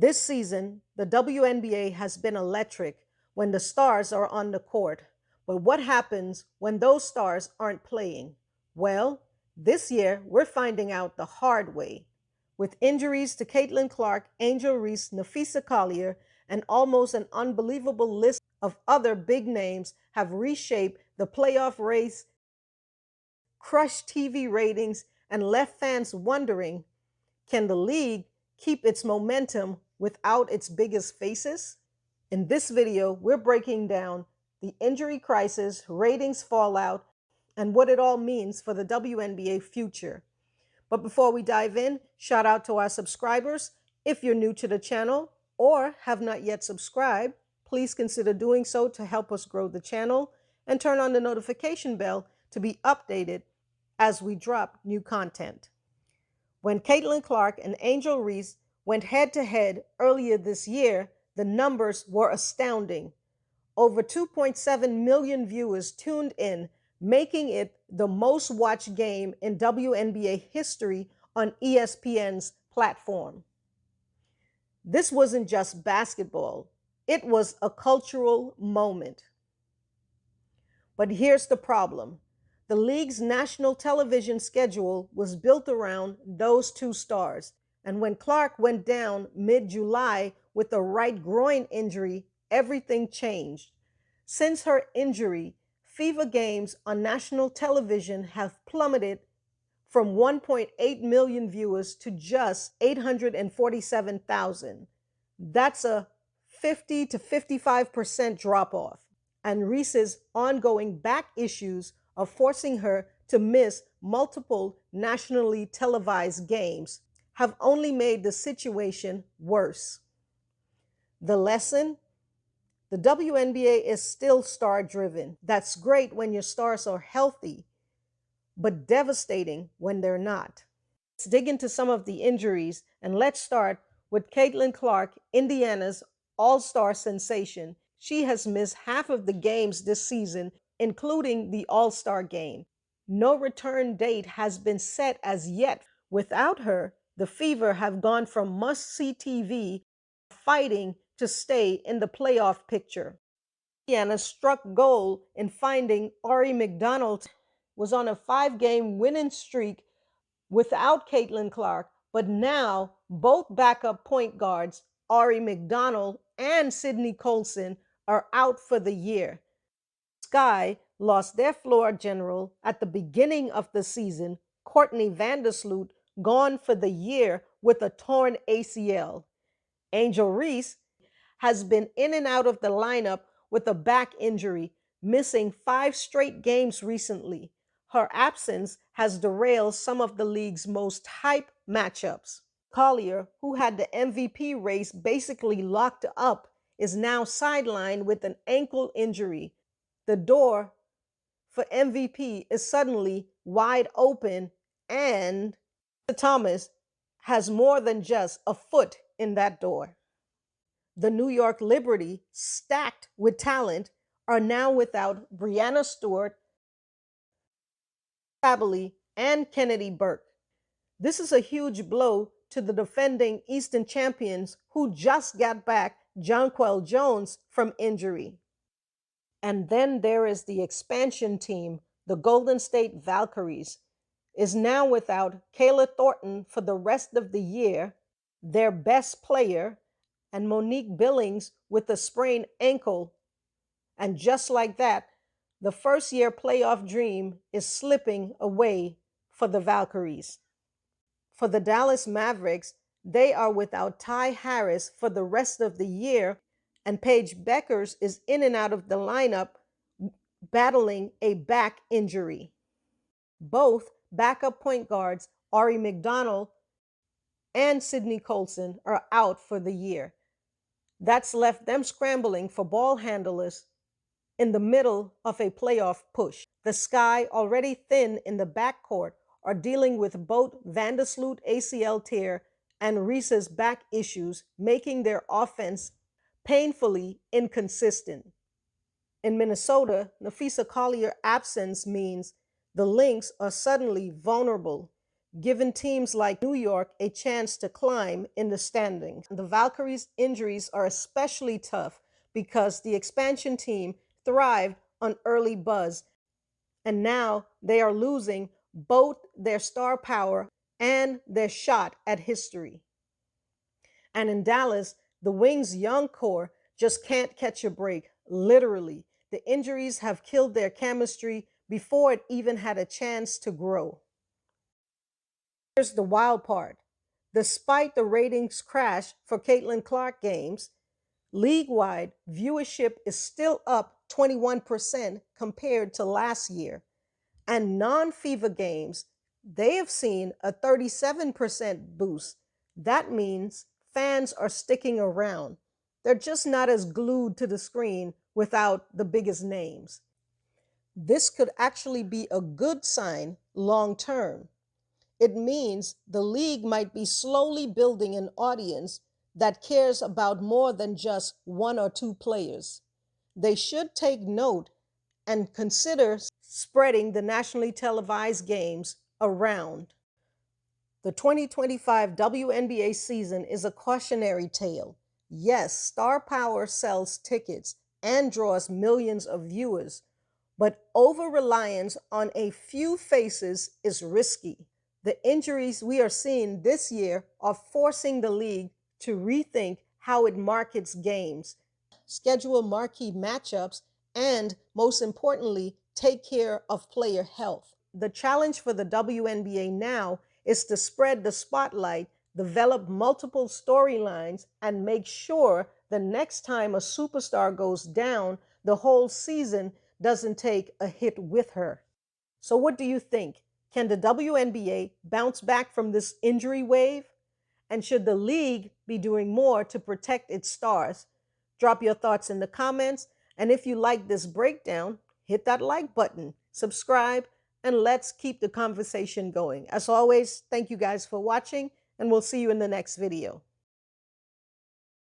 This season, the WNBA has been electric when the stars are on the court. But what happens when those stars aren't playing? Well, this year we're finding out the hard way. With injuries to Caitlin Clark, Angel Reese, Napheesa Collier, and almost an unbelievable list of other big names have reshaped the playoff race, crushed TV ratings, and left fans wondering, can the league keep its momentum without its biggest faces? In this video, we're breaking down the injury crisis, ratings fallout, and what it all means for the WNBA future. But before we dive in, shout out to our subscribers. If you're new to the channel or have not yet subscribed, please consider doing so to help us grow the channel, and turn on the notification bell to be updated as we drop new content. When Caitlin Clark and Angel Reese went head-to-head earlier this year, the numbers were astounding. Over 2.7 million viewers tuned in, making it the most watched game in WNBA history on ESPN's platform. This wasn't just basketball, it was a cultural moment. But here's the problem. The league's national television schedule was built around those two stars, and when Clark went down mid-July with a right groin injury, everything changed. Since her injury, Fever games on national television have plummeted from 1.8 million viewers to just 847,000. That's a 50 to 55% drop-off. And Reese's ongoing back issues are forcing her to miss multiple nationally televised games have only made the situation worse. The lesson? The WNBA is still star-driven. That's great when your stars are healthy, but devastating when they're not. Let's dig into some of the injuries, and let's start with Caitlin Clark, Indiana's all-star sensation. She has missed half of the games this season, including the All-Star game. No return date has been set as yet. Without her, the Fever have gone from must-see TV fighting to stay in the playoff picture. Indiana struck gold in finding Ari McDonald was on a 5-game winning streak without Caitlin Clark, but now both backup point guards, Ari McDonald and Sydney Colson, are out for the year. Sky lost their floor general at the beginning of the season, Courtney Vandersloot, gone for the year with a torn ACL. Angel Reese has been in and out of the lineup with a back injury, missing 5 straight games recently. Her absence has derailed some of the league's most hype matchups. Collier, who had the MVP race basically locked up, is now sidelined with an ankle injury. The door for MVP is suddenly wide open, and Thomas has more than just a foot in that door. The New York Liberty, stacked with talent, are now without Breanna Stewart, Sabally, and Kennedy Burke. This is a huge blow to the defending Eastern champions who just got back Jonquel Jones from injury. And then there is the expansion team, the Golden State Valkyries, is now without Kayla Thornton for the rest of the year, their best player, and Monique Billings with a sprained ankle. And just like that, the first-year playoff dream is slipping away for the Valkyries. For the Dallas Mavericks, they are without Ty Harris for the rest of the year, and Paige Bueckers is in and out of the lineup battling a back injury. Both backup point guards, Ari McDonald and Sydney Colson, are out for the year. That's left them scrambling for ball handlers in the middle of a playoff push. The Sky, already thin in the backcourt, are dealing with both Vandersloot ACL tear and Reese's back issues, making their offense painfully inconsistent. In Minnesota, Napheesa Collier's absence means the Lynx are suddenly vulnerable. giving teams like New York a chance to climb in the standings. The Valkyries' injuries are especially tough because the expansion team thrived on early buzz, and now they are losing both their star power and their shot at history. And in Dallas, the Wings' young core just can't catch a break, literally. The injuries have killed their chemistry before it even had a chance to grow. Here's the wild part. Despite the ratings crash for Caitlin Clark games, league-wide viewership is still up 21% compared to last year. And non-FIVA games, they have seen a 37% boost. That means fans are sticking around. They're just not as glued to the screen without the biggest names. This could actually be a good sign long term. It means the league might be slowly building an audience that cares about more than just one or two players. They should take note and consider spreading the nationally televised games around. The 2025 WNBA season is a cautionary tale. Yes, star power sells tickets and draws millions of viewers, but over-reliance on a few faces is risky. The injuries we are seeing this year are forcing the league to rethink how it markets games, schedule marquee matchups, and most importantly, take care of player health. The challenge for the WNBA now is to spread the spotlight, develop multiple storylines, and make sure the next time a superstar goes down, the whole season doesn't take a hit with her. So what do you think? Can the WNBA bounce back from this injury wave? And should the league be doing more to protect its stars? Drop your thoughts in the comments. And if you like this breakdown, hit that like button, subscribe, and let's keep the conversation going. As always, thank you guys for watching, and we'll see you in the next video.